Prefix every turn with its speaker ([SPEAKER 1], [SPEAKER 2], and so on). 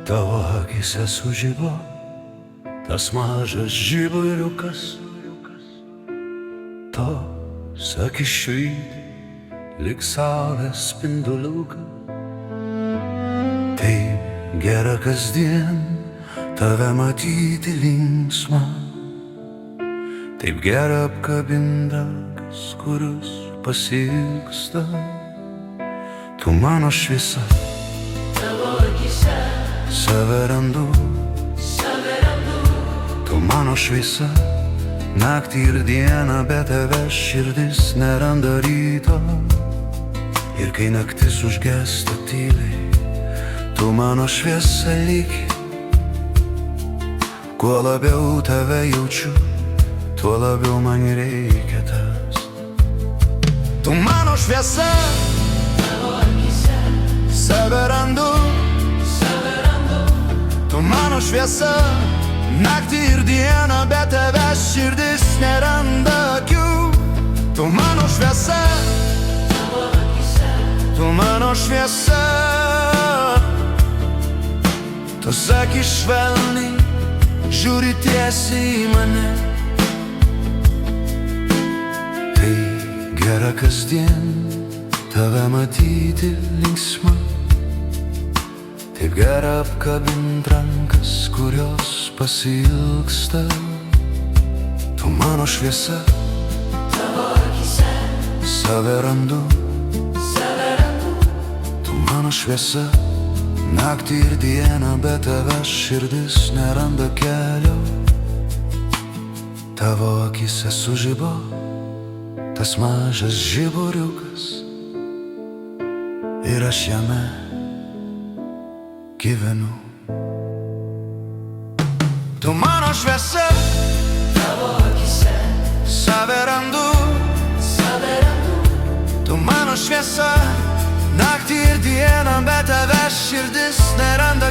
[SPEAKER 1] Tavo akise sužibo tas mažas žiburiukas, tos akis švyti lyg saulės spinduliukas. Taip gera kasdien tave matyti linksma, taip gera apkabintas, kurios pasiilgsta. Tu mano šviesa,
[SPEAKER 2] tavo akise
[SPEAKER 1] save randu. Tu mano šviesa, naktį ir dieną, be tavęs širdis neranda ryto. Ir kai naktis užgesta tyliai, tu mano šviesa lygi. Kuo labiau tave jaučiu, tuo labiau man reikia tas. Tu mano šviesa,
[SPEAKER 2] tavo akise
[SPEAKER 1] save randu. Tu mano šviesa, naktį ir dieną, be tavęs širdis neranda akių. Tu mano šviesa,
[SPEAKER 2] tavo akise
[SPEAKER 1] tu mano šviesa. Tos akys švelniai žiūri tiesiai į mane. Tai gera kasdien tave matyti linksma, taip gera apkabint rankas, kurios pasiilgsta. Tu mano šviesa,
[SPEAKER 2] tavo akise
[SPEAKER 1] save randu. Tu mano šviesa, naktį ir dieną, be tavęs širdis neranda kelio. Tavo akise sužibo tas mažas žiburiukas, ir aš jame gyvenu. Tu mano šviesa,
[SPEAKER 2] tavo akise
[SPEAKER 1] save randu. Tu mano šviesa, naktį ir dieną, be tavęs širdis neranda